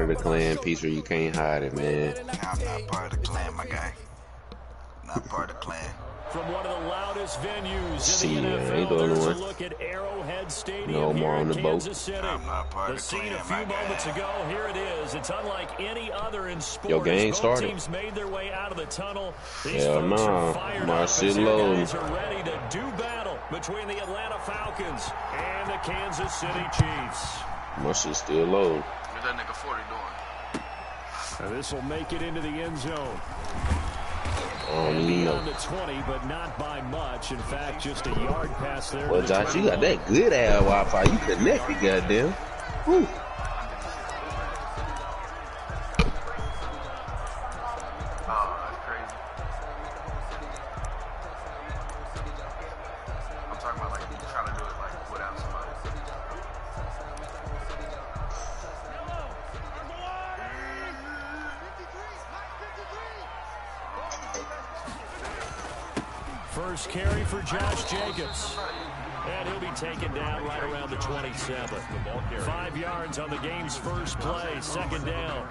of the clan, Peter. You can't hide it, man. I'm not part of the clan, my guy. Not part of the clan. From one of the loudest venues See, in the ain't NFL, the only there's a one. look at Arrowhead Stadium No here more on in the boat. Kansas City. I'm not part The of the scene a clan, few my moments guy. ago, here it is. It's unlike any other in sports. Your game Both started. teams made their way out of the tunnel. These Hell folks no. are fired up Marcy as their Lowe. guys are ready to do battle between the Atlanta Falcons and the Kansas City Chiefs. My shit's still low. What that nigga 40 doing? And this will make it into the end zone. I don't even know. Beyond the 20, but not by much. In fact, just a yard pass there. Well, Josh, you got that good ass Wi-Fi. You connected, goddamn. Whew. Oh, that's crazy. I'm talking about like trying to do it like without somebody. First carry for Josh Jacobs. And he'll be taken down right around the 27. 5 yards on the game's first play, second down.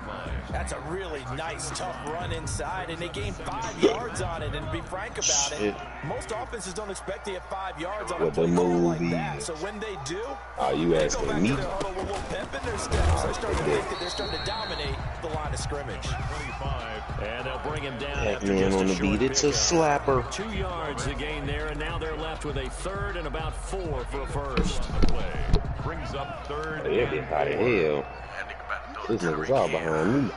That's a really nice, tough run inside, and they gained 5 yards on it. And to be frank about it, most offenses don't expect to get 5 yards on a play like that. So when they do, you they go asking back me? to their huddle with a little pep in their steps. They're starting to think that they're starting to dominate the line of scrimmage. And they'll bring him down That after man just on a the beat, short it's a pickup. slapper. 2 yards to gain there, and now they're left with a third and about 4 for a first. Brings up third. Oh, yeah, how the hell? That nigga about to This throw it nigga's to all Tyreek behind me.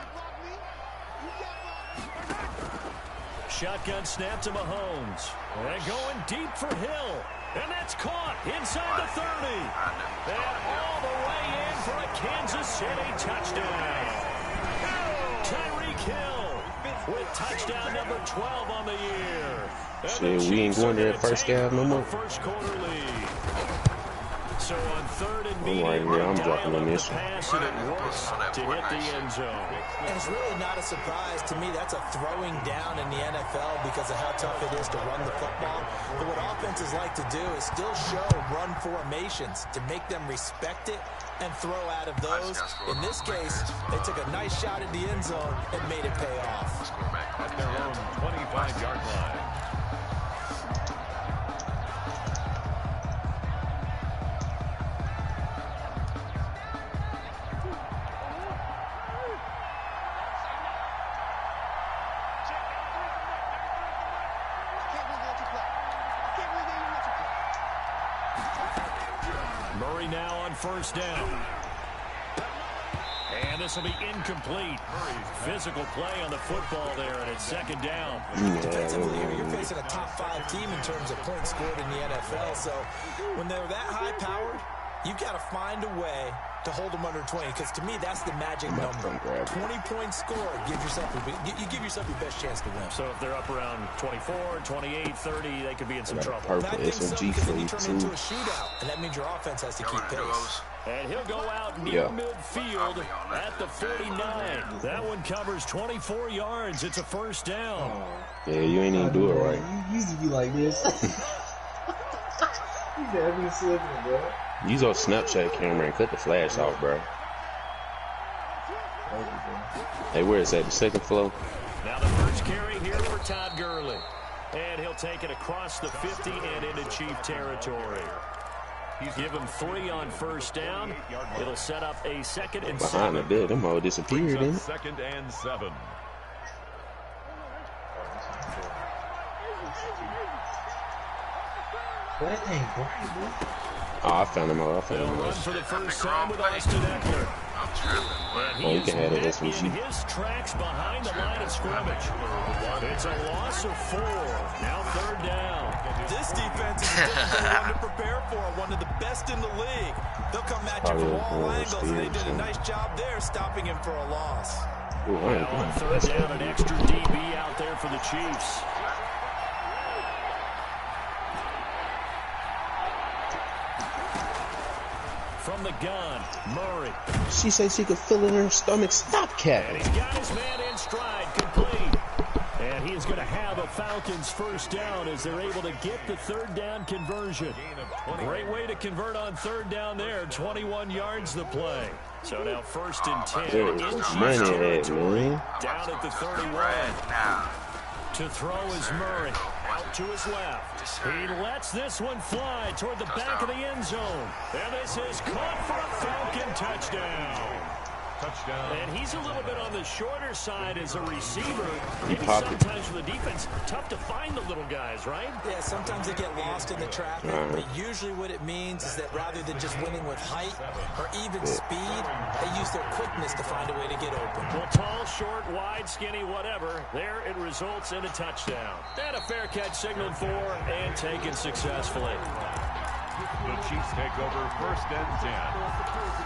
Shotgun snap to Mahomes. And going deep for Hill. And that's caught inside the 30. And all the way in for a Kansas City touchdown. Tyreek Hill with touchdown number 12 on the year. Shit, we ain't going to that first half no more. First quarter lead. So on third and I'm medium, right here. I'm dropping on this. pass and it works to hit the end zone. And it's really not a surprise to me. That's a throwing down in the NFL because of how tough it is to run the football. But what offenses like to do is still show run formations to make them respect it and throw out of those. In this case, they took a nice shot at the end zone and made it pay off. At their own 25-yard line. Murray now on first down. And this will be incomplete. Physical play on the football there, and it's second down. Defensively, you're facing a top 5 team in terms of points scored in the NFL. So when they're that high-powered, you've got to find a way to hold them under 20, because to me, that's the magic number. 20 points scored, you give yourself your best chance to win. So if they're up around 24, 28, 30, they could be in some trouble. Purple I think so, SMG because then for you you turn too. into a shootout, and that means your offense has to keep pace. And he'll go out near midfield at the 49. That one covers 24 yards. It's a first down. Yeah, you ain't even do it right. You used to be like this. You never be slipping, bro. Use your Snapchat camera and cut the flash off, bro. Hey, where is that? The second floor? Now the first carry here for Todd Gurley. And he'll take it across the 50 and into Chief territory. Give him 3 on first down. It'll set up a second and 7. Behind the bed, them all disappeared, didn't it? Second and 7. That ain't bright, bro. Oh, I found him. I found They'll run him. for the first time with Austin Eckler. And Oh, he you can have it, is SMG. in his tracks behind the line of scrimmage. It's a loss of 4. Now third down. This defense is a difficult one to prepare for, one of the best in the league. They'll come at you from all angles, and they did a nice job there stopping him for a loss. Ooh, I ain't On doing third down, an extra DB out there for the Chiefs. From the gun, Murray. She said she could feel it in her stomach. Stop And capping. he's got his man in stride, complete. And he is going to have a Falcons first down as they're able to get the third down conversion. Great way to convert on third down there. 21 yards the play. So now first and 10 in Chiefs territory. Down at the 31. To throw is Murray. Out to his left. He lets this one fly toward the back of the end zone. And this is caught for a Falcon touchdown. And he's a little bit on the shorter side as a receiver. Maybe sometimes for the defense, tough to find the little guys, right? Yeah, sometimes they get lost in the traffic, but usually what it means is that rather than just winning with height or even speed, they use their quickness to find a way to get open. Well, tall, short, wide, skinny, whatever, there it results in a touchdown. And a fair catch signaled for and taken successfully. The Chiefs take over first and 10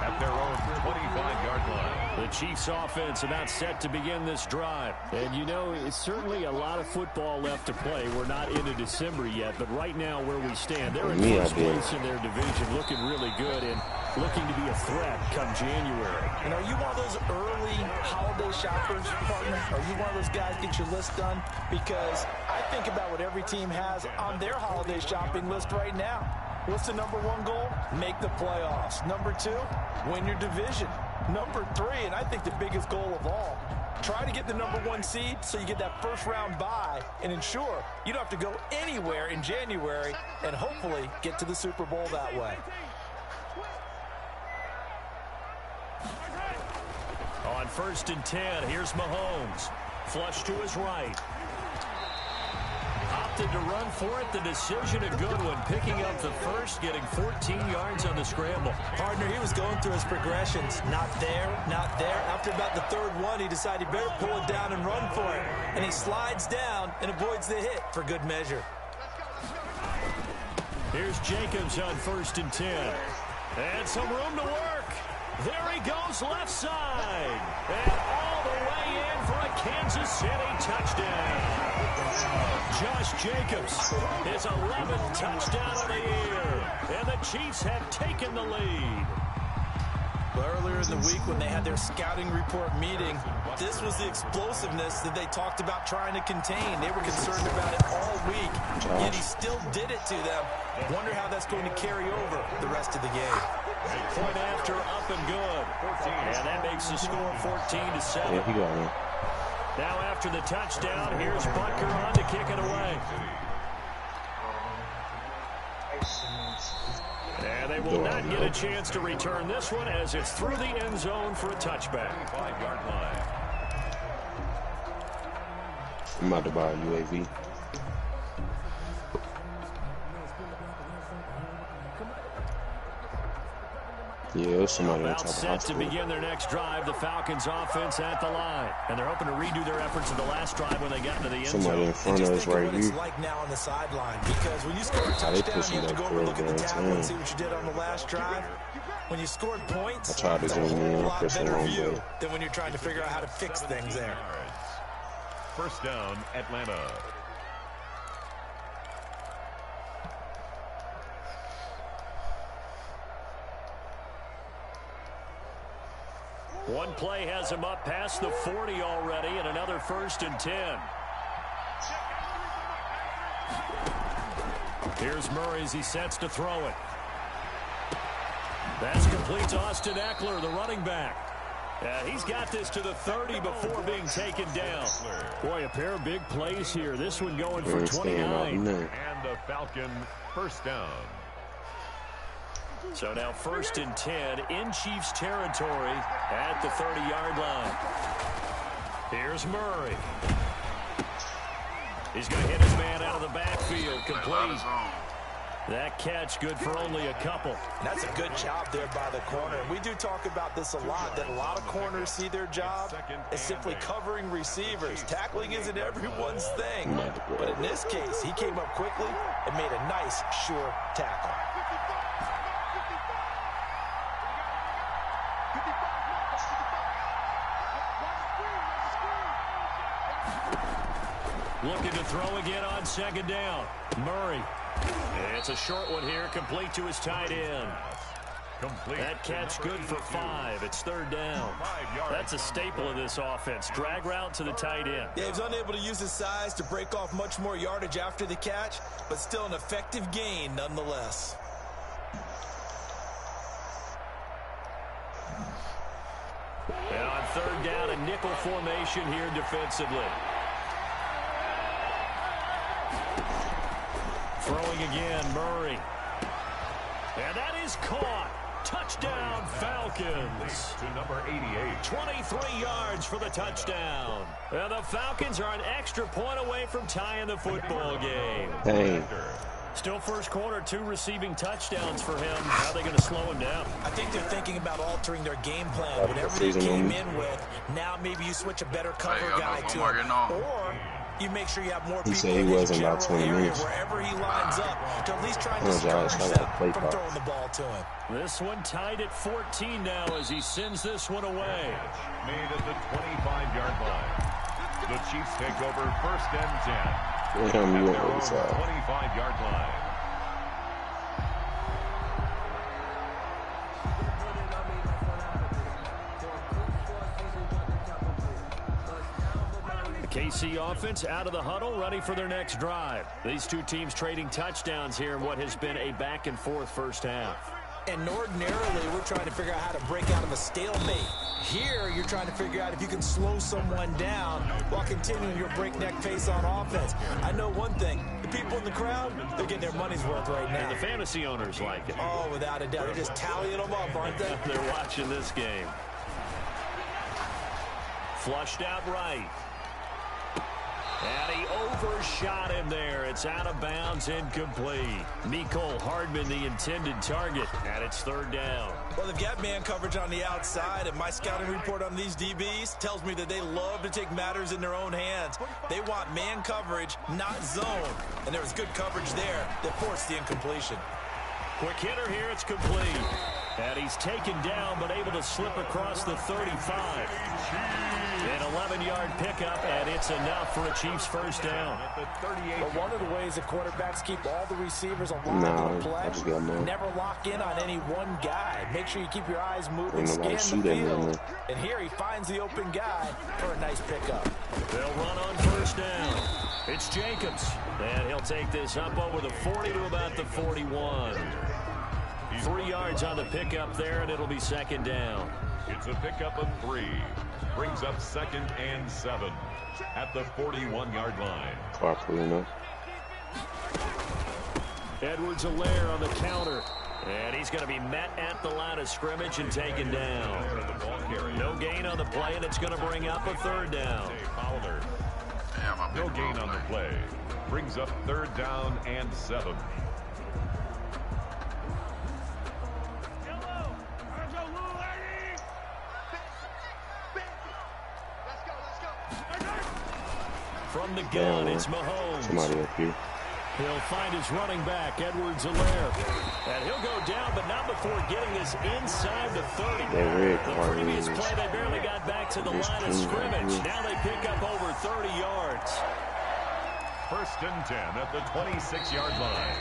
at their own 25-yard line. The Chiefs offense about set to begin this drive. And you know, it's certainly a lot of football left to play. We're not into December yet, but right now where we stand, they're in first place in their division, looking really good and looking to be a threat come January. And are you one of those early holiday shoppers, partner? Are you one of those guys get your list done? Because I think about what every team has on their holiday shopping list right now. What's the number one goal? Make the playoffs. Number two, win your division. Number three, and I think the biggest goal of all, try to get the number one seed so you get that first round bye and ensure you don't have to go anywhere in January and hopefully get to the Super Bowl that way. On first and 10, here's Mahomes. Flush to his right. Opted to run for it. The decision a good one. Picking up the first, getting 14 yards on the scramble. Partner, he was going through his progressions. Not there, not there. After about the third one, he decided he better pull it down and run for it. And he slides down and avoids the hit for good measure. Here's Jacobs on first and 10. And some room to work. There he goes left side. And all the way in for a Kansas City touchdown. Josh Jacobs, his 11th touchdown of the year. And the Chiefs have taken the lead. But earlier in the week when they had their scouting report meeting, this was the explosiveness that they talked about trying to contain. They were concerned about it all week, yet he still did it to them. Wonder how that's going to carry over the rest of the game. Point after, up and good. And that makes the score 14-7. Yeah, he got it. Now after the touchdown, here's Butker on to kick it away. And they will not get a chance to return this one as it's through the end zone for a touchback. 5-yard line. I'm about to buy a UAV. Yeah, somebody about set to begin their next drive. The Falcons offense at the line, and they're hoping to redo their efforts in the last drive when they got into the end zone. Somebody in front of us right here. It's like now on the sideline, because when you score a touchdown, you have to go over and look at the tablet and see what you did on the last drive. When you scored points, I tried to zoom in, a lot better view way. than when you're trying to figure out how to fix things there. First down, Atlanta. One play has him up past the 40 already, and another first and 10. Here's Murray as he sets to throw it. That's complete to Austin Eckler, the running back. He's got this to the 30 before being taken down. Boy, a pair of big plays here. This one going for 29. And the Falcon first down. So now first and 10 in Chiefs territory at the 30-yard line. Here's Murray. He's going to hit his man out of the backfield. Complete. That catch good for only a couple. That's a good job there by the corner. We do talk about this a lot, that a lot of corners see their job as simply covering receivers. Tackling isn't everyone's thing. But in this case, he came up quickly and made a nice, sure tackle. Looking to throw again on second down. Murray. It's a short one here, complete to his tight end. Complete. That catch good for 5. It's third down. That's a staple of this offense. Drag route to the tight end. Yeah, he was unable to use his size to break off much more yardage after the catch, but still an effective gain nonetheless. And on third down, a nickel formation here defensively. Throwing again, Murray. And that is caught. Touchdown, Falcons. To number 88. 23 yards for the touchdown. And the Falcons are an extra point away from tying the football game. Dang. Still first quarter, 2 receiving touchdowns for him. How are they going to slow him down? I think they're thinking about altering their game plan. Whatever they came in with, now maybe you switch a better cover guy to him. Or you make sure you have more people said he in his wasn't about general 20 area minutes. wherever he lines up to at least try to Oh, discourage Josh, I them like play from call. throwing the ball to him. This one tied at 14 now as he sends this one away. Made at the 25-yard line. The Chiefs take over first and 10. Damn, you At their went own with the 25-yard line. KC offense out of the huddle, ready for their next drive. These two teams trading touchdowns here in what has been a back-and-forth first half. And ordinarily, we're trying to figure out how to break out of a stalemate. Here, you're trying to figure out if you can slow someone down while continuing your breakneck pace on offense. I know one thing. The people in the crowd, they're getting their money's worth right now. And the fantasy owners like it. Oh, without a doubt. They're just tallying them up, aren't they? They're watching this game. Flushed out right. And he overshot him there. It's out of bounds, incomplete. Mecole Hardman, the intended target, and it's third down. Well, they've got man coverage on the outside, and my scouting report on these DBs tells me that they love to take matters in their own hands. They want man coverage, not zone. And there was good coverage there that forced the incompletion. Quick hitter here, it's complete. And he's taken down, but able to slip across the 35. An 11-yard pickup, and it's enough for a Chiefs first down. But one of the ways that quarterbacks keep all the receivers alive on the play, never lock in on any one guy. Make sure you keep your eyes moving, scan the field. And here he finds the open guy for a nice pickup. They'll run on first down. It's Jacobs, and he'll take this up over the 40 to about the 41. 3 yards on the pickup there, and it'll be second down. It's a pickup of 3. Brings up second and 7 at the 41-yard line. Edwards-Helaire on the counter. And he's going to be met at the line of scrimmage and taken down. No gain on the play, and it's going to bring up a third down. No gain on the play. Brings up third down and 7. From the gun, it's Mahomes. Somebody up here. He'll find his running back, Edwards-Helaire. And he'll go down, but not before getting this inside the 30. The previous play, they barely got back to the line of scrimmage. Now they pick up over 30 yards. First and 10 at the 26-yard line.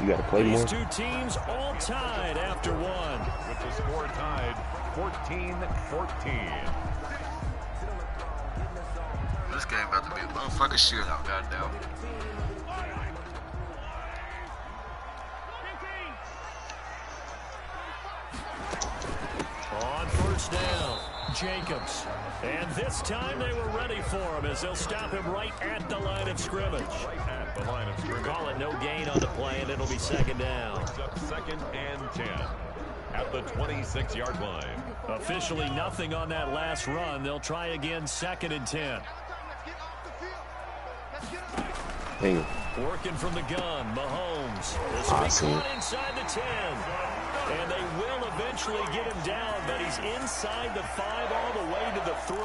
You got to play more. These two teams all tied after one. With the score tied 14-14. This game about to be a motherfucking shootout, goddamn. On first down, Jacobs. And this time they were ready for him as they'll stop him right at the line of scrimmage. Call it no gain on the play, and it'll be second down. Up second and 10 at the 26-yard line. Officially nothing on that last run. They'll try again second and 10. Working from the gun, Mahomes. The speed one inside the 10. And they will eventually get him down, but he's inside the 5 all the way to the 3.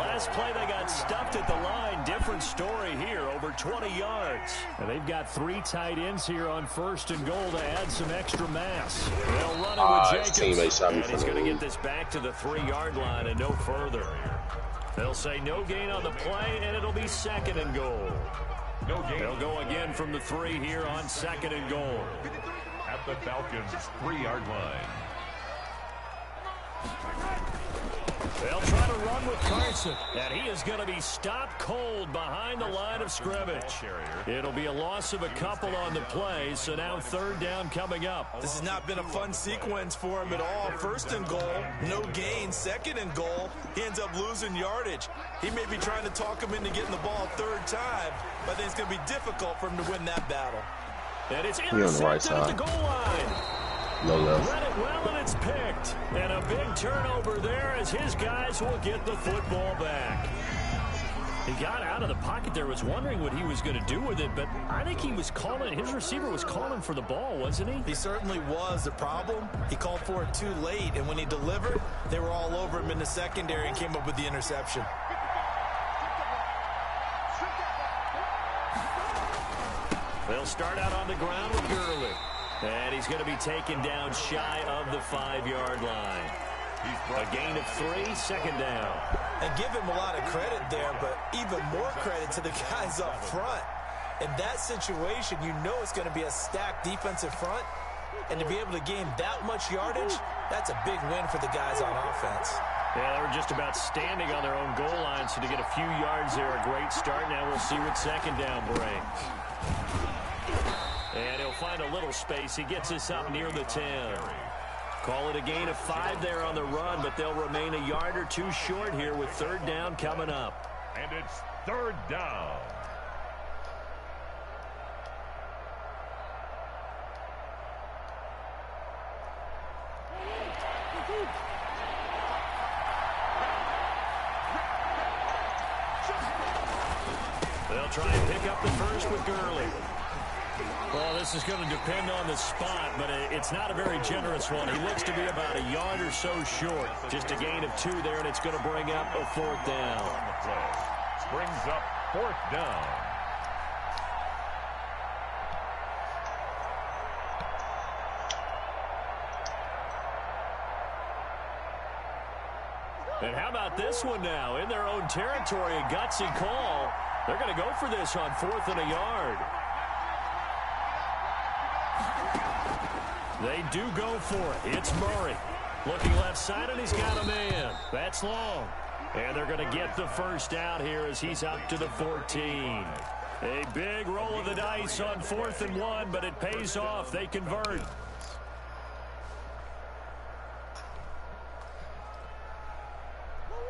Last play they got stuffed at the line. Different story here, over 20 yards. And they've got 3 tight ends here on first and goal to add some extra mass. They'll run it with Jacobs. And he's going to get this back to the 3-yard line and no further. They'll say no gain on the play, and it'll be second and goal. No gain. They'll go again from the 3 here on second and goal. At the Falcons' 3-yard line. They'll try to run with Carson, and he is going to be stopped cold behind the line of scrimmage. It'll be a loss of a couple on the play, so now 3rd down coming up. This has not been a fun sequence for him at all. 1st and goal, no gain. 2nd and goal, he ends up losing yardage. He may be trying to talk him into getting the ball 3rd time, but I think it's going to be difficult for him to win that battle. And it's on the right intercepted at side. the goal line. Low left. Read it well, and it's picked. And a big turnover there as his guys will get the football back. He got out of the pocket there, was wondering what he was going to do with it, but I think he was calling, his receiver was calling for the ball, wasn't he? He certainly was. The problem, he called for it too late, and when he delivered, they were all over him in the secondary and came up with the interception. They'll start out on the ground with Gurley. And he's going to be taken down shy of the 5-yard line. A gain of 3, 2nd down. And give him a lot of credit there, but even more credit to the guys up front. In that situation, you know it's going to be a stacked defensive front. And to be able to gain that much yardage, that's a big win for the guys on offense. Yeah, they were just about standing on their own goal line, so to get a few yards there, a great start. Now we'll see what 2nd down brings. And he'll find a little space. He gets us up near the 10. Call it a gain of 5 there on the run, but they'll remain a yard or 2 short here with 3rd down coming up. And it's 3rd down. They'll try and pick up the first with Gurley. Well, this is going to depend on the spot, but it's not a very generous one. He looks to be about a yard or so short. Just a gain of 2 there, and it's going to bring up a 4th down. On the play. Brings up 4th down. And how about this one now? In their own territory, a gutsy call. They're going to go for this on 4th and a yard. They do go for it. It's Murray. Looking left side, and he's got a man. That's long. And they're going to get the first out here as he's up to the 14. A big roll of the dice on 4th and 1, but it pays off. They convert.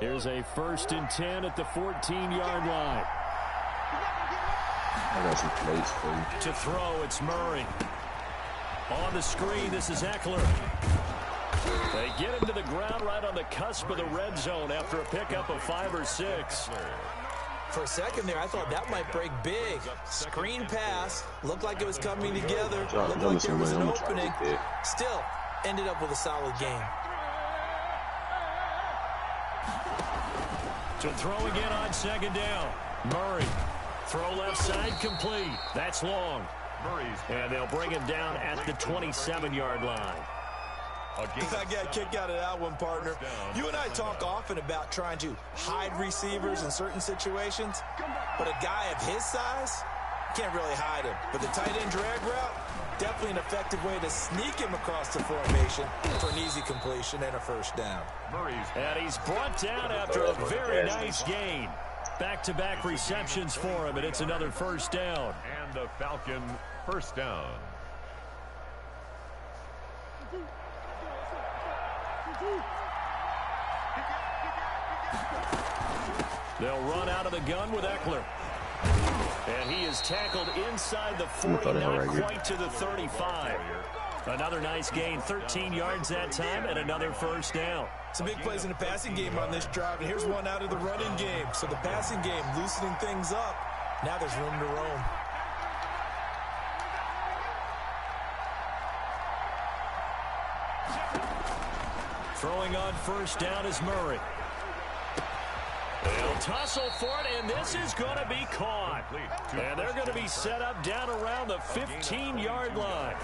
Here's a 1st and 10 at the 14-yard line. I got some plates for you. To throw, it's Murray. On the screen, this is Eckler. They get him to the ground right on the cusp of the red zone after a pickup of 5 or 6. For a second there, I thought that might break big. Screen pass. Looked like it was coming together. Looked like there was an opening. Still, ended up with a solid game. To throw again on 2nd down. Murray. Throw left side complete. That's long. And they'll bring him down at the 27-yard line. I got a kick out of that one, partner. You and I talk often about trying to hide receivers in certain situations, but a guy of his size, can't really hide him. But the tight end drag route, definitely an effective way to sneak him across the formation for an easy completion and a 1st down. And he's brought down after a very nice gain. Back-to-back receptions for him, and it's another 1st down. And the Falcon 1st down. They'll run out of the gun with Eckler. And he is tackled inside the 40, not quite to the 35. Another nice gain, 13 yards that time, and another 1st down. Some big plays in the passing game on this drive, and here's one out of the running game. So the passing game loosening things up. Now there's room to roam. Throwing on 1st down is Murray. They'll tussle for it, and this is going to be caught. And they're going to be set up down around the 15-yard line.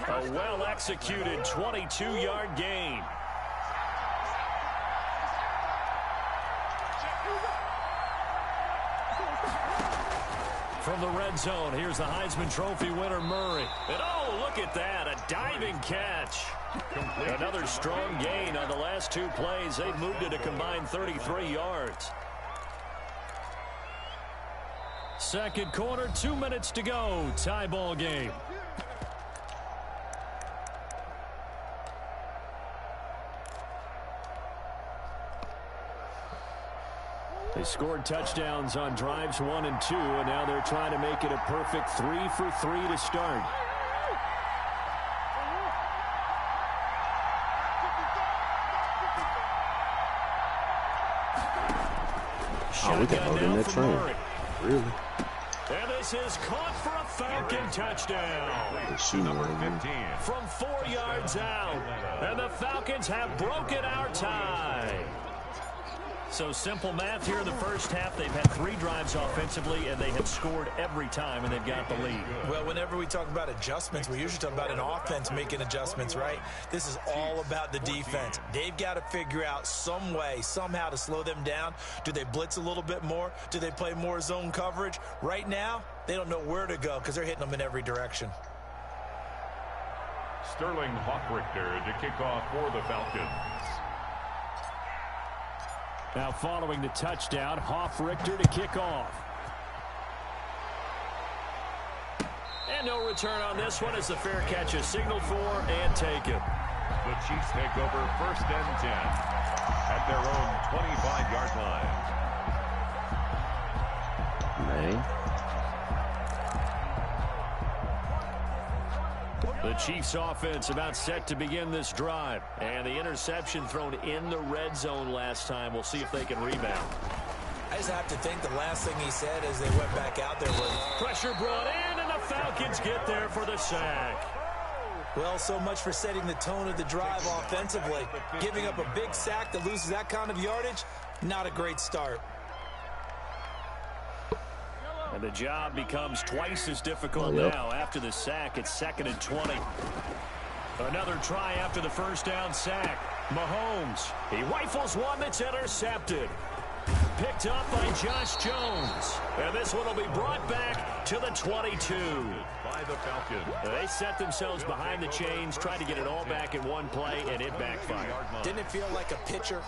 A well-executed 22-yard gain. From the red zone, here's the Heisman Trophy winner, Murray. And oh, look at that, a diving catch. Another strong gain on the last two plays. They've moved it a combined 33 yards. Second quarter, 2 minutes to go. Tie ball game. They scored touchdowns on drives 1 and 2, and now they're trying to make it a perfect 3 for 3 to start. Oh, we got hold in that train. Really? And this is caught for a Falcon touchdown. Number 15. From 4 yards out. And the Falcons have broken our tie. So simple math here in the first half. They've had 3 drives offensively, and they have scored every time, and they've got the lead. Well, whenever we talk about adjustments, we usually talk about an offense making adjustments, right? This is all about the defense. They've got to figure out some way, somehow to slow them down. Do they blitz a little bit more? Do they play more zone coverage? Right now, they don't know where to go because they're hitting them in every direction. Sterling Hockrichter to kick off for the Falcons. Now following the touchdown, Hoff-Richter to kick off. And no return on this one as the fair catch is signaled for and taken. The Chiefs take over 1st and 10 at their own 25-yard line. Man. The Chiefs offense about set to begin this drive. And the interception thrown in the red zone last time. We'll see if they can rebound. I just have to think the last thing he said as they went back out there was, pressure brought in, and the Falcons get there for the sack. well, so much for setting the tone of the drive offensively. Giving up a big sack that loses that kind of yardage, not a great start. And the job becomes twice as difficult now. After the sack, it's 2nd and 20. Another try after the first down sack. Mahomes, he rifles one that's intercepted. Picked up by Josh Jones. And this one will be brought back to the 22. By the Falcons. They set themselves behind the chains, tried to get it all back in one play, and it backfired. Didn't it feel like a pitcher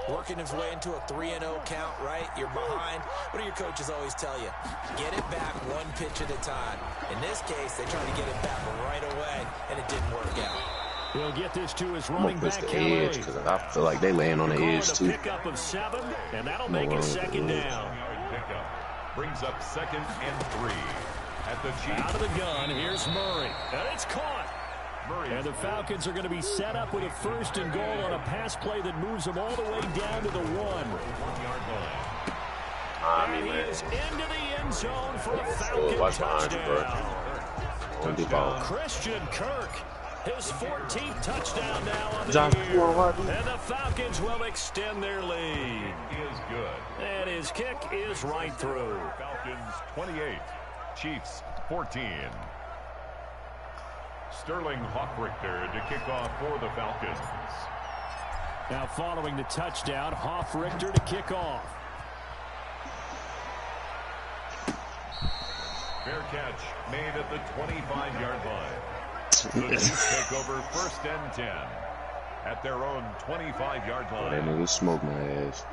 working his way into a 3-0 count, right? You're behind. What do your coaches always tell you? Get it back one pitch at a time. In this case, they tried to get it back right away, and it didn't work out. He'll get this to his I'm running gonna push back, the edge because I feel like they laying on the edge too. Pickup of 7, and that'll make it 2nd down. Brings up 2nd and 3 at the Chiefs. Out of the gun, here's Murray, and it's caught. And the Falcons are going to be set up with a 1st and goal on a pass play that moves them all the way down to the 1. And he is into the end zone for a Falcon touchdown. Christian Kirk, his 14th touchdown now on the year. And the Falcons will extend their lead. Is good. And his kick is right through. Falcons 28, Chiefs 14. Sterling Hockrichter to kick off for the Falcons. Now following the touchdown, Hoff-Richter to kick off. Fair catch made at the 25-yard line. The Chiefs take over 1st and 10 at their own 25-yard line. That nigga smoke my ass.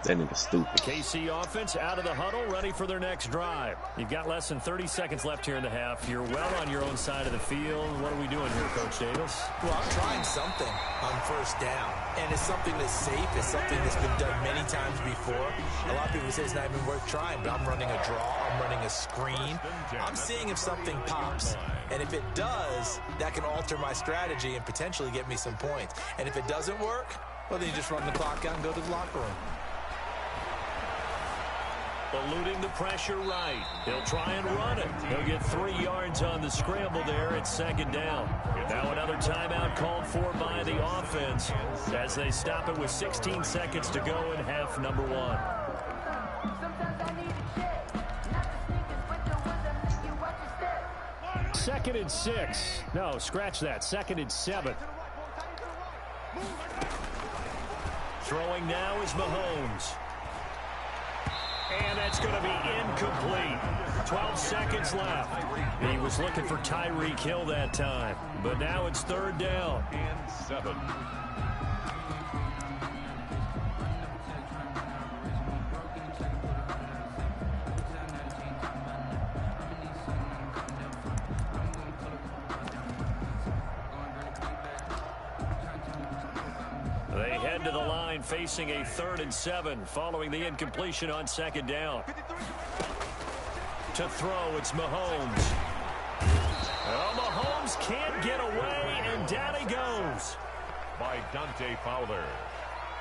That nigga stupid. The KC offense out of the huddle, ready for their next drive. You've got less than 30 seconds left here in the half. You're well on your own side of the field. What are we doing here, Coach Davis? Well, I'm trying something on 1st down, and it's something that's safe. It's something that's been done many times before. A lot of people say it's not even worth trying, but I'm running a draw. I'm running a screen. I'm seeing if something pops, and if it does, that can alter my strategy and potentially get me some points. And if it doesn't work, well, then you just run the clock out and go to the locker room. Eluding the pressure right. He'll try and run it. He'll get 3 yards on the scramble there. It's 2nd down. Now another timeout called for by the offense as they stop it with 16 seconds to go in half number 1. 2nd and 6. No, scratch that. 2nd and 7. Throwing now is Mahomes. And that's going to be incomplete. 12 seconds left. He was looking for Tyreek Hill that time. But now it's third down. And 7. They head to the line facing a 3rd and 7 following the incompletion on 2nd down. To throw, it's Mahomes. Oh, Mahomes can't get away, and down he goes. By Dante Fowler.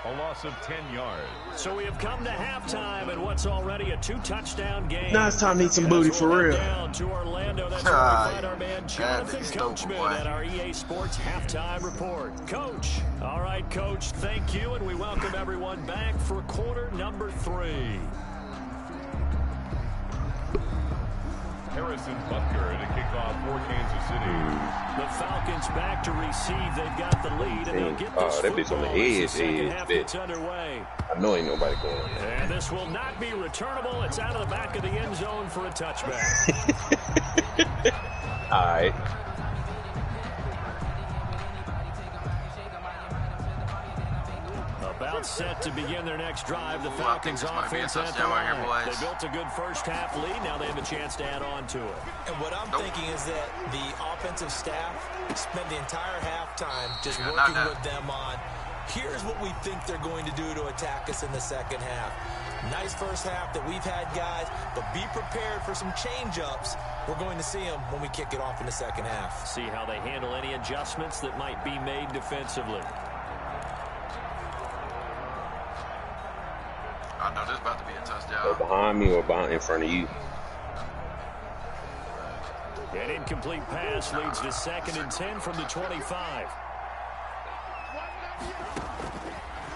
A loss of 10 yards. So we have come to halftime in what's already a 2-touchdown game. Now it's time to eat some booty for real. Down to Orlando. That's where we find our man Jonathan Coachman at our EA Sports Halftime Report. Coach. All right, Coach, thank you, and we welcome everyone back for quarter number 3. Harrison Butker to kick off for Kansas City. The Falcons back to receive. They've got the lead, and they'll get this that bitch on the edge. second half gets underway. I know ain't nobody going on there. And this will not be returnable. It's out of the back of the end zone for a touchback. All right. About set to begin their next drive. The Falcons offense at the line. They built a good first half lead. Now they have a chance to add on to it. And what I'm thinking is that the offensive staff spent the entire halftime just working with them on, here's what we think they're going to do to attack us in the second half. Nice first half that we've had, guys, but be prepared for some change-ups. We're going to see them when we kick it off in the second half. See how they handle any adjustments that might be made defensively. I know this is about to be a touchdown. Or behind me or behind in front of you. An incomplete pass leads to 2nd and 10 from the 25.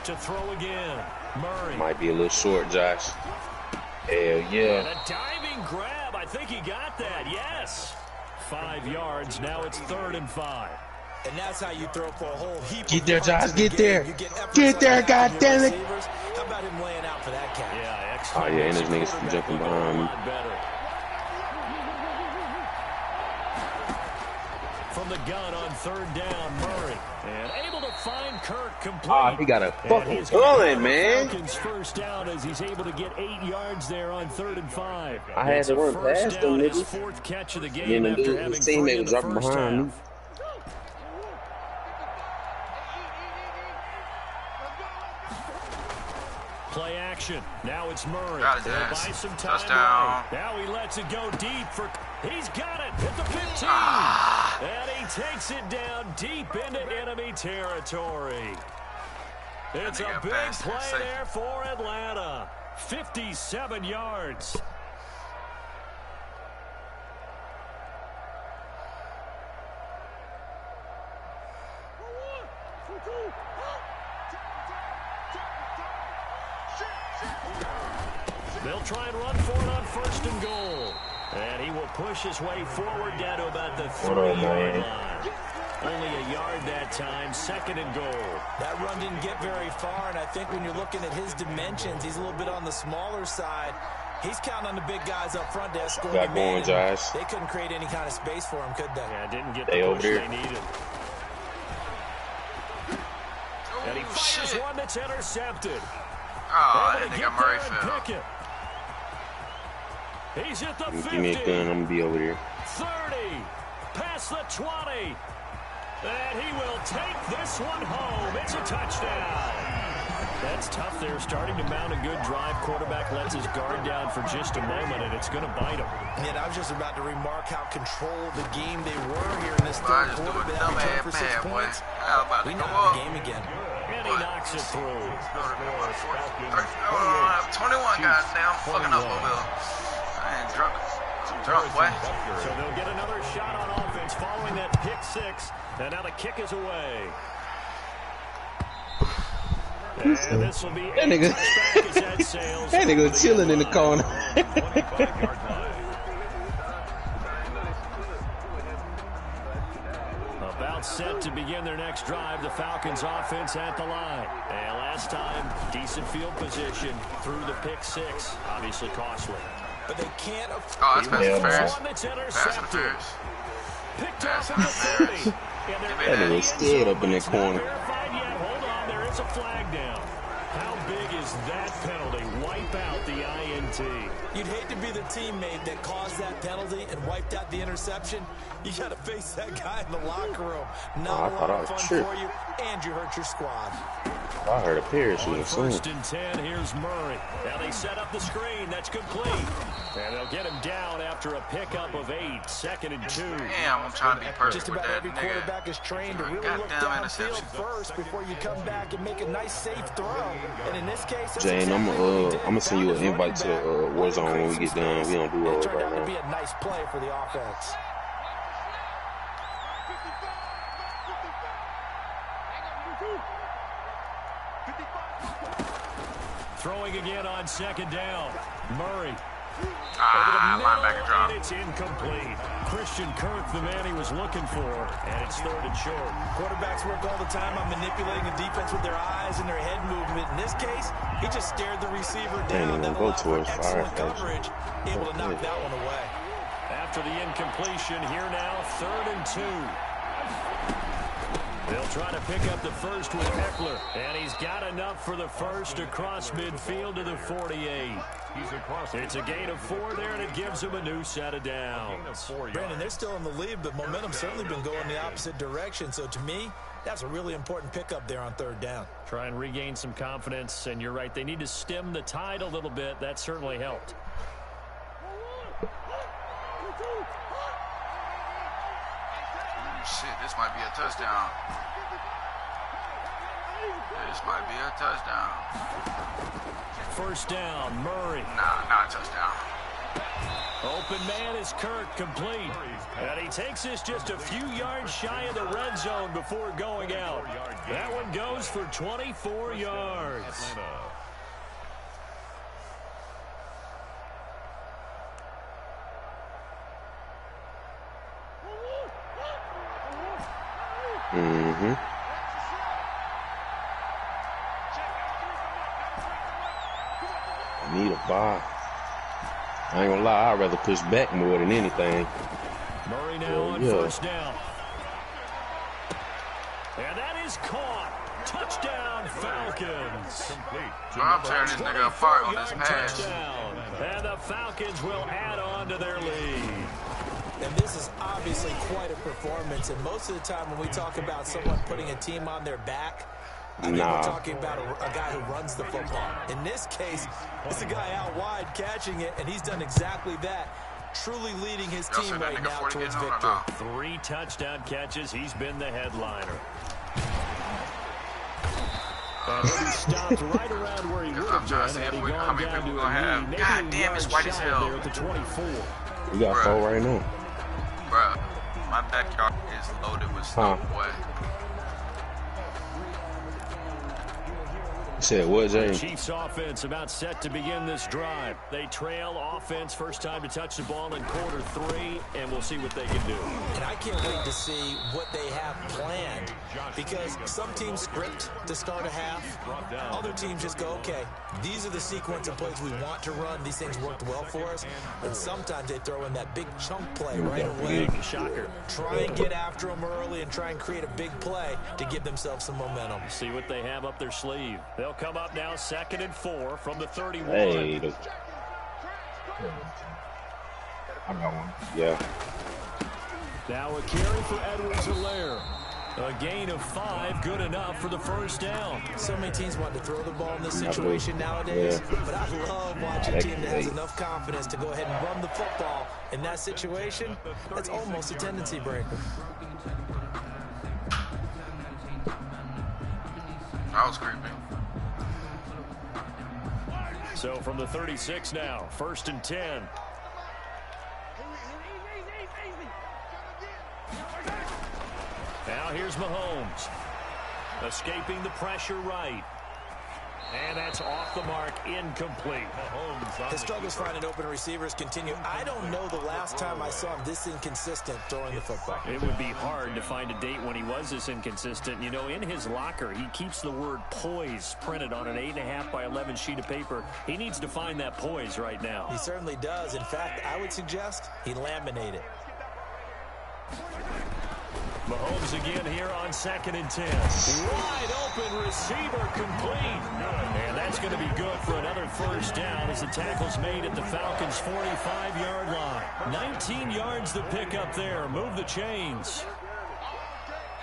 To throw again. Murray. Might be a little short, Josh. Hell yeah. And a diving grab. I think he got that. Yes. 5 yards. Now it's 3rd and 5. And that's how you throw for a whole heap. Get there, Josh. Get there. Get there, goddammit. How about him laying out for that catch? Yeah, excellent. Oh, yeah, and this nigga's jumping behind me. From the gun on 3rd down, Murray. And able to find Kirk complete. Oh, he got a fucking gun, man. Falcons first down as he's able to get 8 yards there on 3rd and 5. I had to run past them, His niggas. 4th catch of the game Then after the having his 3 teammate in was the dropping first behind me. half. Play action. Now it's Murray. Got his They'll ass. buy some time Touchdown. away. Now he lets it go deep for. He's got it at the 15. And he takes it down deep into enemy territory. It's a big play there for Atlanta. 57 yards. They'll try and run for it on 1st and goal. And he will push his way forward down to about the 3-yard line. Only a yard that time, 2nd and goal. That run didn't get very far, and I think when you're looking at his dimensions, he's a little bit on the smaller side. He's counting on the big guys up front to escort him in. They couldn't create any kind of space for him, could they? Yeah, didn't get the push they needed. And he fires one that's intercepted. Oh, I think Murray fell. He's at the 50. Give me a gun, I'm gonna be over there. 30, past the 20. And he will take this one home. It's a touchdown. That's tough there, starting to mount a good drive. Quarterback lets his guard down for just a moment, and it's going to bite him. And I was just about to remark how controlled the game they were here in this third quarter. They had returned for 6 points. We know the game again. And he knocks it through. 21, goddamn. Fucking up a little. I ain't drunk. Drunk, boy. So they'll get another shot on offense following that pick 6. And now the kick is away. And this will be that nigga chilling in the corner. About set to begin their next drive. The Falcons offense at the line. And last time, decent field position through the pick six. Obviously costly. But they can't afford. Oh, that's pass interference. One that's Pass intercepted. interference. Picked off at the 30. That nigga was scared up in that corner. Verified yet. Hold on, there is a flag down. How big is that penalty? Wipe out the INT. You'd hate to be the teammate that caused that penalty and wiped out the interception. You got to face that guy in the locker room. Not a lot of fun for you, and you hurt your squad. I heard a parachute or something. First and 10, here's Murray. Now they set up the screen. That's complete. And they'll get him down after a pickup of 8. 2nd and 2. Damn, I'm trying to be perfect Just with about that every nigga. quarterback is trained to really look downfield first before you come back and make a nice, safe throw. And in this case, Jane, I'm gonna send you an invite to the Warzone when we get done. We don't do all it that turned right out to now. be a nice play for the offense. Throwing again on 2nd down. Murray. Linebacker drop. And it's incomplete. Christian Kirk, the man he was looking for, and it's 3rd and short. Quarterbacks work all the time on manipulating the defense with their eyes and their head movement. In this case, he just stared the receiver down. Ain't even go towards fire. Coverage, able to knock that one away. After the incompletion, here now, 3rd and 2. They'll try to pick up the first with Eckler, and he's got enough for the first across midfield to the 48. It's a gain of 4 there, and it gives him a new set of downs. Brandon, they're still in the lead, but momentum's certainly been going the opposite direction. So to me, that's a really important pickup there on 3rd down. Try and regain some confidence, and you're right, they need to stem the tide a little bit. That certainly helped. Shit, this might be a touchdown. This might be a touchdown. 1st down, Murray. Nah, not a touchdown. Open man is Kirk, complete. And he takes this just a few yards shy of the red zone before going out. That one goes for 24 yards. I need a bye. I ain't gonna lie, I'd rather push back more than anything. Murray now on 1st down. And that is caught. Touchdown, Falcons. I'm tearing this nigga apart on this pass. Touchdown. And the Falcons will add on to their lead. And this is obviously quite a performance. And most of the time when we talk about someone putting a team on their back, I think we're talking about a guy who runs the football. In this case, it's a guy out wide catching it, and he's done exactly that, truly leading his team right now towards victory. 3 touchdown catches. He's been the headliner. And he stopped right around where he would have been had he gone down to a knee. God damn, it's white as hell. There at the 24. We got 4 right now. Bruh, my backyard is loaded with snow, boy. Said what, James? Chiefs offense about set to begin this drive. They trail offense, first time to touch the ball in Q3, and we'll see what they can do. And I can't wait to see what they have planned, because some teams script to start a half. Other teams just go, okay, these are the sequence of plays we want to run. These things worked well for us. And sometimes they throw in that big chunk play right away. Shocker. Try and get after them early and try and create a big play to give themselves some momentum. See what they have up their sleeve. They'll come up now 2nd and 4 from the 31. Hey, I got one. Yeah. Now a carry for Edwards-Helaire. A gain of 5, good enough for the first down. So many teams want to throw the ball in this situation nowadays, but I love watching a team that has enough confidence to go ahead and run the football. In that situation, that's almost a tendency breaker. That was creepy. So from the 36 now, 1st and 10. Now here's Mahomes. Escaping the pressure right. And that's off the mark, incomplete. His struggles finding open receivers continue. I don't know the last time I saw him this inconsistent throwing the football. It would be hard to find a date when he was this inconsistent. You know, in his locker, he keeps the word poise printed on an 8.5 by 11 sheet of paper. He needs to find that poise right now. He certainly does. In fact, I would suggest he laminate it. Mahomes again here on 2nd and 10. Wide open receiver complete. And that's going to be good for another first down as the tackle's made at the Falcons' 45-yard line. 19 yards the pick up there. Move the chains.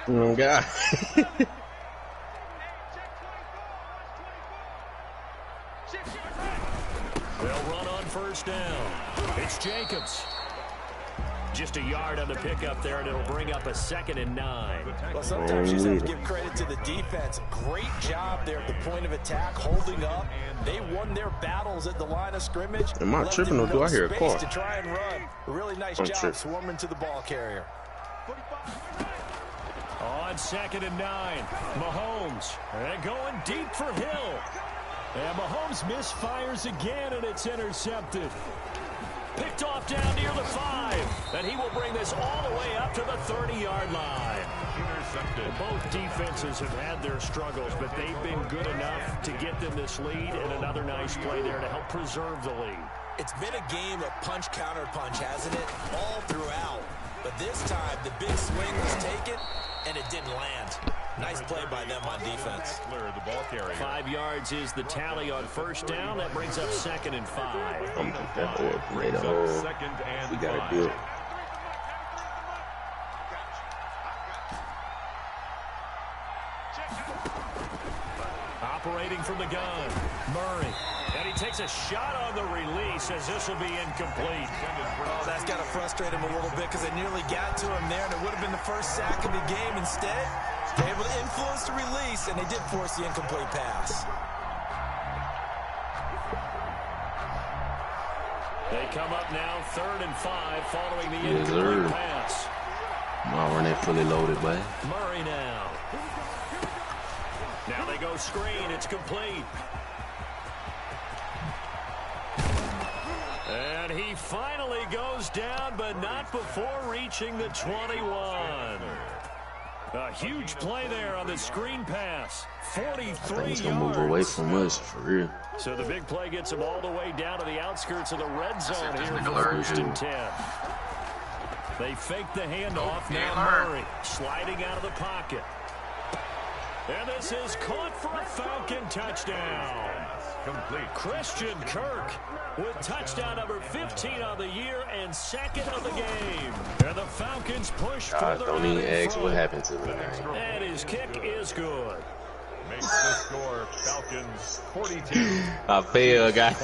Oh, God. They'll run on first down. It's Jacobs. Just a yard on the pickup there, and it'll bring up a 2nd and 9. Well, sometimes you just have to give credit to the defense. Great job there at the point of attack, holding up. They won their battles at the line of scrimmage. Am I tripping or do I hear a call? To try and run. Really nice job swarming to the ball carrier. On 2nd and 9, Mahomes. And going deep for Hill. And Mahomes misfires again, and it's intercepted. Picked off down near the 5. And he will bring this all the way up to the 30-yard line. Intercepted. Both defenses have had their struggles, but they've been good enough to get them this lead, and another nice play there to help preserve the lead. It's been a game of punch-counter-punch, hasn't it? All throughout. But this time, the big swing was taken, and it didn't land. Nice play by them on defense. 5 yards is the tally on first down. That brings up 2nd and 5. I'm going to that board. We got to do it. Operating from the gun, Murray. And he takes a shot on the release as this will be incomplete. Oh, that's got to frustrate him a little bit because they nearly got to him there, and it would have been the first sack of the game. Instead, they're able to influence the release, and they did force the incomplete pass. They come up now 3rd and 5 following the incomplete pass. Now run that fully loaded, buddy. Murray now. Now they go screen. It's complete. And he finally goes down, but not before reaching the 21. A huge play there on the screen pass. 43 He's going to move away from us, for real. So the big play gets him all the way down to the outskirts of the red zone here for 1st and 10. They fake the handoff. Now Murray sliding out of the pocket. And this is caught for a Falcon touchdown. Complete. Christian Kirk with touchdown number 15 on the year and 2nd of the game. And the Falcons push further. Don't even ask what happened to me. And his kick is good. Makes the score Falcons 42. I failed, guys.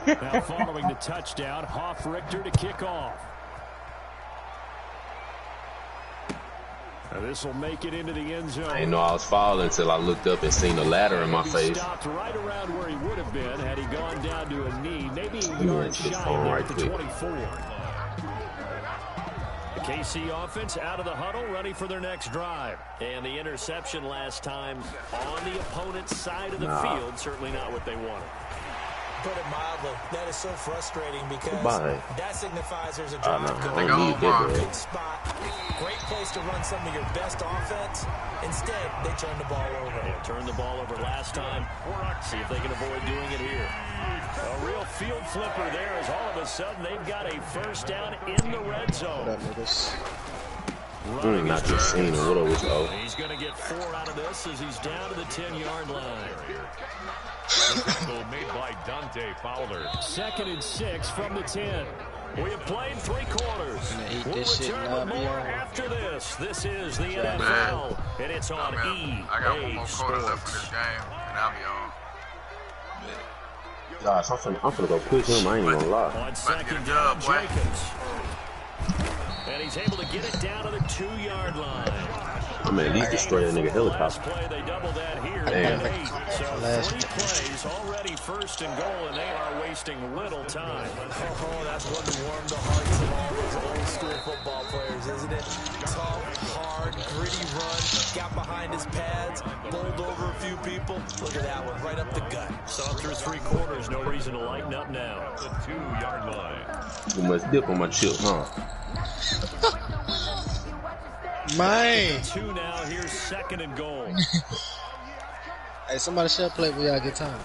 Now following the touchdown, Richter to kick off. This will make it into the end zone. I didn't know I was falling until I looked up and seen the ladder in my face. Stopped right around where he would have been had he gone down to a knee. Maybe a yard shy there at the 24. The KC offense out of the huddle, ready for their next drive. And the interception last time on the opponent's side of the field, certainly not what they wanted. Put it mildly, that is so frustrating because that signifies there's a drive going on. Good spot, great place to run some of your best offense. Instead, they turn the ball over. They turned the ball over last time. See if they can avoid doing it here. A real field flipper there as all of a sudden they've got a first down in the red zone. Not just seeing what it was, though. He's going to get 4 out of this as he's down to the 10-yard line. Tackle made by Dante Fowler. 2nd and 6 from the 10. We have played 3 quarters. We'll return with more after this. This is the NFL, and it's on EA I got 1 more quarter Sports. left for this game, and I'll be on. Gosh, I'm finna go push him. I ain't gonna lie. On 2nd down, Jacobs. And he's able to get it down to the 2-yard line. I mean, at least destroy that nigga helicopter. Play, they double that here. Damn. 8. So 3 plays already 1st and goal, and they are wasting little time. Oh, that's one to warm the hearts of all those old school football players, isn't it? Tough, hard, gritty run. got behind his pads, bowled over a few people. Look at that one, right up the gut. So through 3 quarters, no reason to lighten up now. The 2-yard line. Too much dip on my chip, huh? Man. 2 now. Here's 2nd and goal. Hey, somebody should play when y'all get time.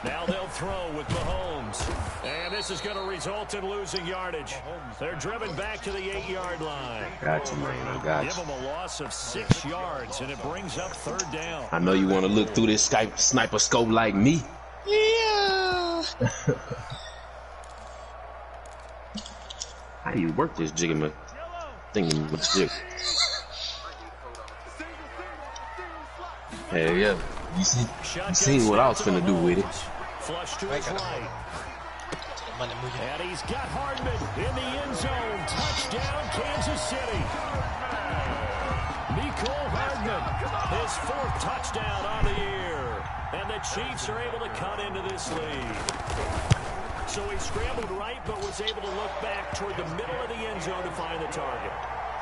Now they'll throw with Mahomes. And this is going to result in losing yardage. They're driven back to the 8-yard line. Got you, man. I got you. Give them a loss of 6 yards, and it brings up 3rd down. I know you want to look through this sniper scope like me. Yeah. How do you work this jiggy thinking with the jig? Hell yeah. You seen what I was finna do with it. Flush to his right. And he's got Hardman in the end zone. Touchdown, Kansas City. Mecole Hardman, his 4th touchdown on the year. And the Chiefs are able to cut into this lead. So he scrambled right, but was able to look back toward the middle of the end zone to find the target.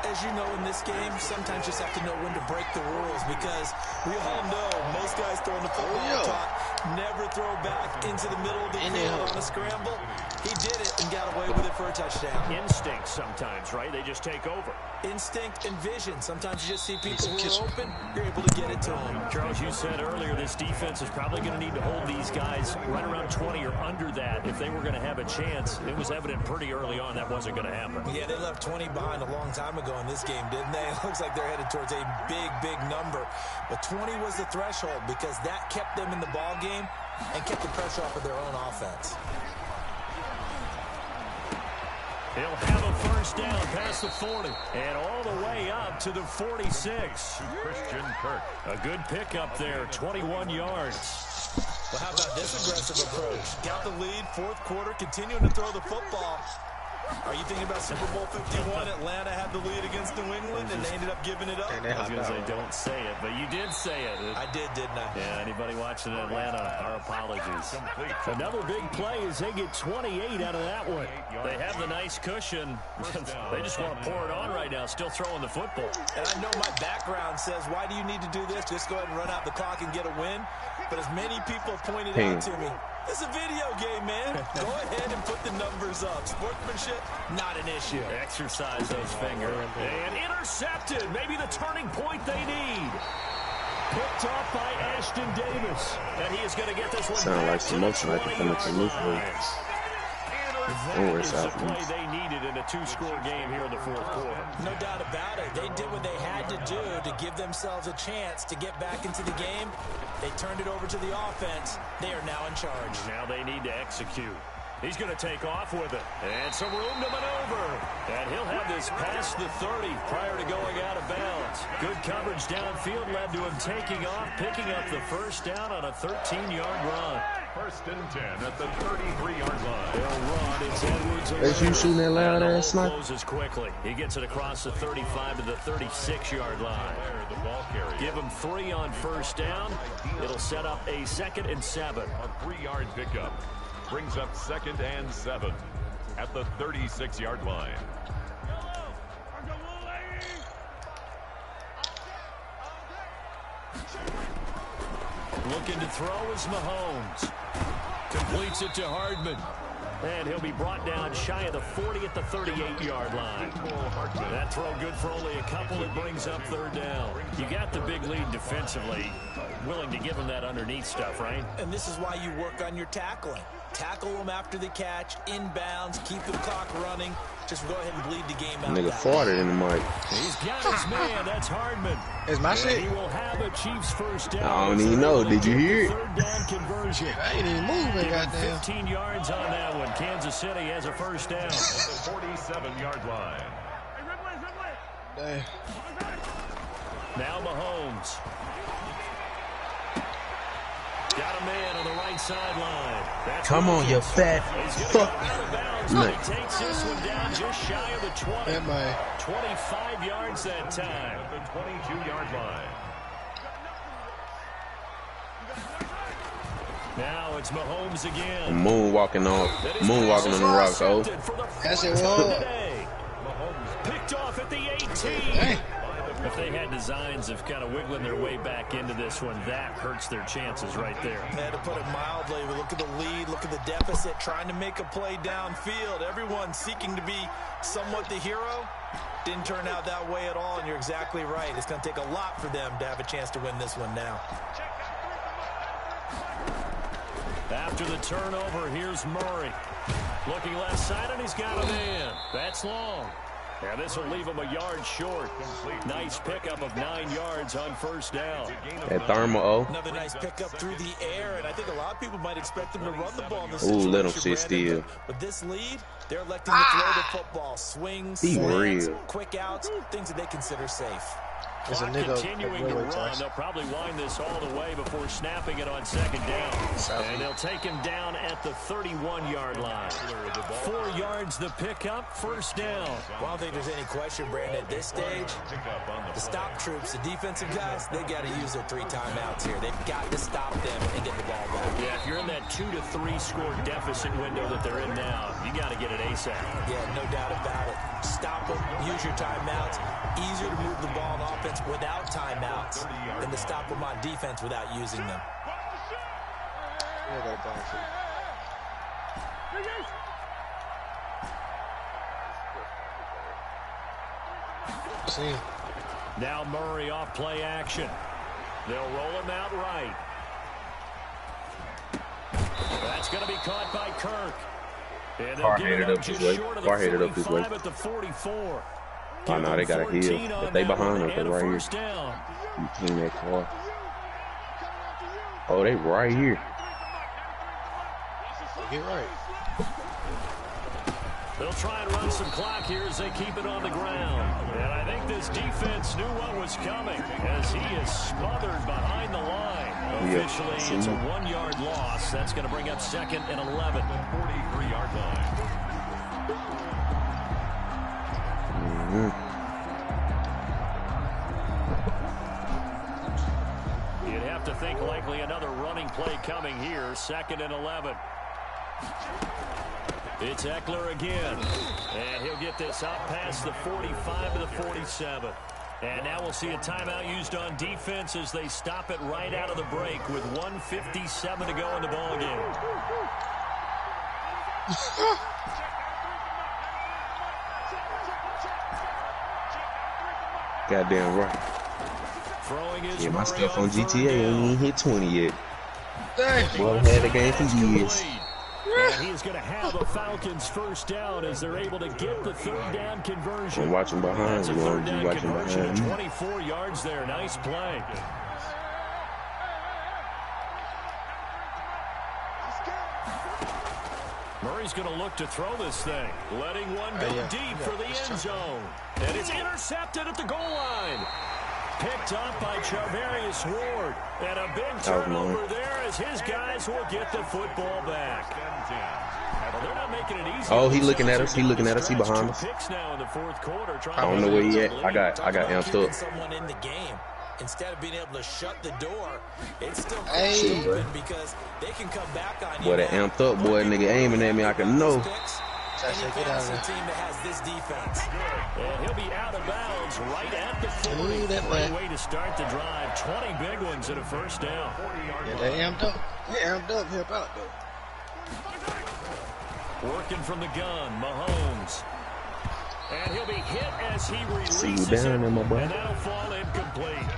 As you know, in this game, sometimes you just have to know when to break the rules, because we all know most guys throwing the football talk never throw back into the middle of the field on a scramble. He did it and got away with it for a touchdown. Instinct sometimes, right? They just take over. Instinct and vision. Sometimes you just see people who are open, you're able to get it to them. Charles, you said earlier this defense is probably going to need to hold these guys right around 20 or under that if they were going to have a chance. It was evident pretty early on that wasn't going to happen. Yeah, they left 20 behind a long time ago in this game, didn't they? It looks like they're headed towards a big, big number. But 20 was the threshold because that kept them in the ball game and kept the pressure off of their own offense. He'll have a 1st down past the 40 and all the way up to the 46. Christian Kirk. A good pickup there, 21 yards. Well, how about this aggressive approach? Got the lead, 4th quarter, continuing to throw the football. Are you thinking about Super Bowl 51? Atlanta had the lead against New England, and they ended up giving it up. I was going to say, don't say it, but you did say it. I did, didn't I? Yeah, anybody watching Atlanta, our apologies. Another big play as they get 28 out of that one. They have the nice cushion. They just want to pour it on right now, still throwing the football. And I know my background says, why do you need to do this? Just go ahead and run out the clock and get a win. But as many people pointed out to me, it's a video game, man. Go ahead and put the numbers up. Sportsmanship, not an issue. Exercise those fingers. And intercepted. Maybe the turning point they need. Picked off by Ashton Davis. And he is going to get this one Sound like some motion like coming from this way. That is the play they needed in a 2-score game here in the 4th quarter. No doubt about it. They did what they had to do to give themselves a chance to get back into the game. They turned it over to the offense. They are now in charge. Now they need to execute. He's going to take off with it. And some room to maneuver. And he'll have this past the 30 prior to going out of bounds. Good coverage downfield led to him taking off, picking up the 1st down on a 13-yard run. 1st and 10 at the 33-yard line. They'll run. It's Edwards. As you shooting that loud ass sniper? Closes quickly. He gets it across the 35 to the 36-yard line. The ball carrier. Give him 3 on 1st down. It'll set up a 2nd and 7. A 3-yard pickup. Brings up 2nd and 7 at the 36-yard line. Looking to throw is Mahomes. Completes it to Hardman. And he'll be brought down shy of the 40 at the 38-yard line. That throw good for only a couple. It brings up 3rd down. You got the big lead defensively. Willing to give him that underneath stuff, right? And this is why you work on your tackling. Tackle them after the catch, inbounds, keep the clock running. Just go ahead and bleed the game out. Nigga farted in the mic. He's got his man. That's Hardman. It's my shit. He will have a Chiefs 1st down. I don't even know. Did you hear it? 3rd down conversion. I ain't even moving, goddamn. 15 yards on that one. Kansas City has a 1st down. At the 47-yard line. Damn. Now Mahomes. Got a man on the right sideline. Come on, you fat fuck. He takes this one down just shy of the 20. That man. 25 yards that time. At the 22-yard line. Now it's Mahomes again. Moonwalking on the rocks, oh. That's it, whoa. Mahomes picked off at the 18. Hey. If they had designs of kind of wiggling their way back into this one, that hurts their chances right there. Yeah, to put it mildly, we look at the lead, look at the deficit, trying to make a play downfield. Everyone seeking to be somewhat the hero. Didn't turn out that way at all, and you're exactly right. It's going to take a lot for them to have a chance to win this one now. After the turnover, here's Murray. Looking left side, and he's got a man. That's long. And this will leave him a yard short. Nice pickup of 9 yards on first down. That thermal. Another nice pickup through the air, and I think a lot of people might expect him to run the ball in this situation. Ooh, let him sit Brandon, still. With this lead, they're electing to throw the football. Swings, slants, quick outs, things that they consider safe. There's a nigga continuing to run. They'll probably wind this all the way before snapping it on second down. And they'll take him down at the 31-yard line. 4 yards the pickup, first down. Well, I don't think there's any question, Brandon, at this stage, the stop troops, the defensive guys, they got to use their 3 timeouts here. They've got to stop them and get the ball back. Yeah, if you're in that 2 to 3 score deficit window that they're in now, you got to get it ASAP. Yeah, no doubt about it. Stop them, use your timeouts. Easier to move the ball on offense without timeouts than to stop them on defense without using them. See. Now Murray off play action. They'll roll him out right. That's going to be caught by Kirk. And they'll give it up just short of the 45 at the 44. Oh, no, they got a heel. If they behind us, they're right here. You clean that car. Oh, they right here. Get right. They'll try and run some clock here as they keep it on the ground. And I think this defense knew what was coming as he is smothered behind the line. Officially, it's a 1-yard loss. That's going to bring up 2nd and 11. 43-yard line. You'd have to think likely another running play coming here. 2nd and 11. It's Eckler again. And he'll get this up past the 45 to the 47. And now we'll see a timeout used on defense as they stop it right out of the break with 1:57 to go in the ball game. Goddamn right. Yeah, my stuff on GTA ain't even hit 20 yet. Well, I've had the game for years. And he's going to have a Falcons first down as they're able to get the 3rd down conversion. I'm watching behind you. Third down conversion, 24 yards there. Nice play. Murray's going to look to throw this thing. Letting one go deep for the end zone. And it's intercepted at the goal line. Picked up by Charvarius Ward. And a big turnover there as his guys will get the football back. Well, they're not making it easy. Oh, he looking at us. He looking at us. He behind us. Now in the 4th quarter, I don't know where he at. I got amped up. Someone in the game. Instead of being able to shut the door, it's still open because they can come back on you. Boy, that amped up boy, nigga aiming at me. I can know. Any fantasy team that has this defense. And he'll be out of bounds right at the 40. Great way to start the drive. 20 big ones and a first down. Yeah, they amped up. They amped up. Help out, though. Working from the gun, Mahomes. And he'll be hit as he releases down it, there, my boy. and that'll fall incomplete.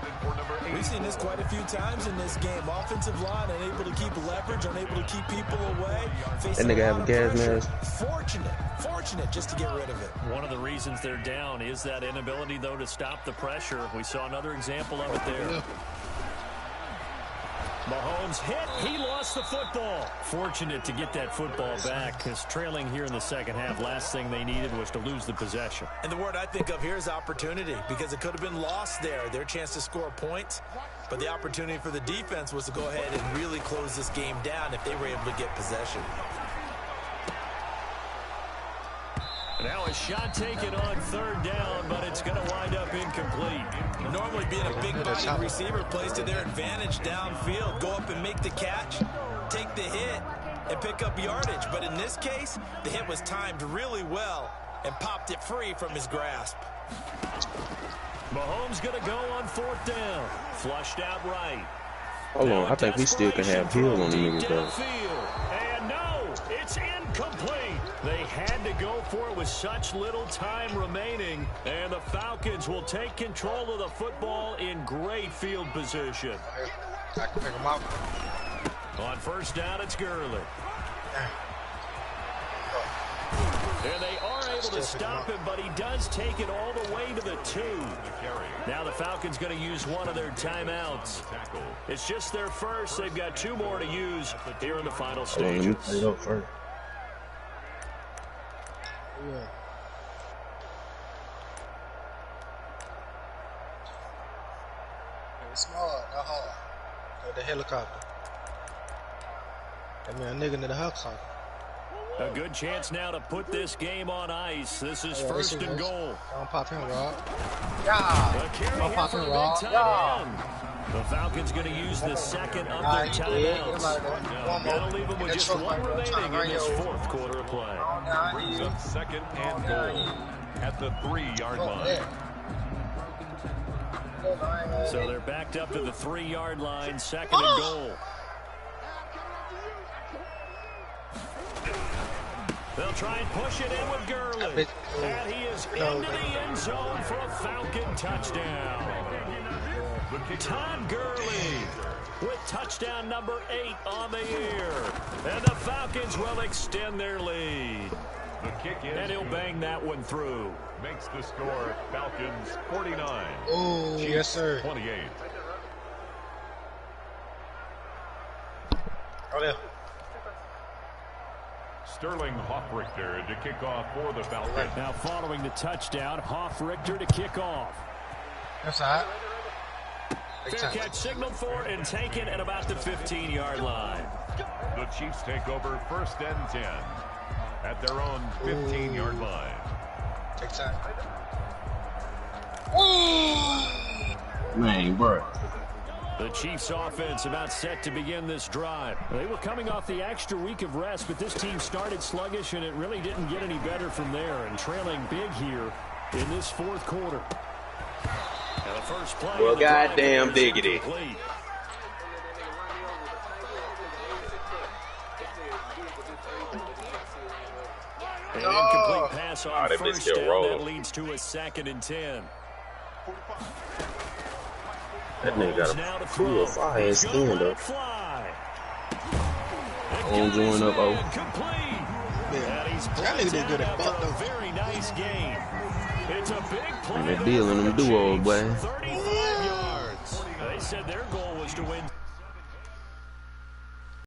We've seen this quite a few times in this game. Offensive line unable to keep leverage, unable to keep people away. That nigga have a gas mask. Fortunate just to get rid of it. One of the reasons they're down is that inability, though, to stop the pressure. We saw another example of it there. Yeah. Mahomes hit. He lost the football. Fortunate to get that football back because trailing here in the second half, last thing they needed was to lose the possession. And the word I think of here is opportunity because it could have been lost there. Their chance to score points. But the opportunity for the defense was to go ahead and really close this game down if they were able to get possession. Now a shot taken on 3rd down, but it's going to wind up incomplete. Normally being a big-bodied receiver plays to their advantage downfield. Go up and make the catch, take the hit, and pick up yardage. But in this case, the hit was timed really well and popped it free from his grasp. Mahomes going to go on 4th down. Flushed out right. Hold on, I think we still can have Hill on the niggas though. And no, it's incomplete. They had to go for it with such little time remaining. And the Falcons will take control of the football in great field position. I can pick him up. On 1st down, it's Gurley. And they are able to stop him, but he does take it all the way to the 2. Now the Falcons going to use one of their timeouts. It's just their first. They've got 2 more to use here in the final stages. It's small, not hard. The helicopter. I mean, a nigga in the helicopter. A good chance now to put this game on ice. This is 1st and goal. Don't pop him, Rob. Yeah. Don't pop him, Rob. Yeah. The Falcons going to use the second of their timeouts. That'll leave them with just 1 remaining in this 4th quarter of play. Brings up 2nd and goal at the 3-yard line. So they're backed up to the 3-yard line, 2nd and goal. They'll try and push it in with Gurley. And he is into the end zone for a Falcon touchdown. Todd Gurley with touchdown number 8 on the year. And the Falcons will extend their lead. The kick is and he'll bang that one through. Makes the score Falcons 49. Oh, yes, sir. 28. Oh, yeah. Sterling Hoffrichter to kick off for the Falcons. Now following the touchdown, Hoffrichter to kick off. That's all right. Fair catch signaled for and taken at about the 15-yard line. The Chiefs take over 1st and 10 at their own 15-yard line. Take time. Man, bro. The Chiefs offense about set to begin this drive. They were coming off the extra week of rest, but this team started sluggish, and it really didn't get any better from there, and trailing big here in this 4th quarter. Now the first play. Well, goddamn diggity. An incomplete pass on that 1st down. That leads to a 2nd and 10. That nigga got a full fire stand up. On join up, oh. That nigga did good at buck though. Very nice game. It's a big play. And they're dealing them duos, boy. 35 yards. They said their goal was to win.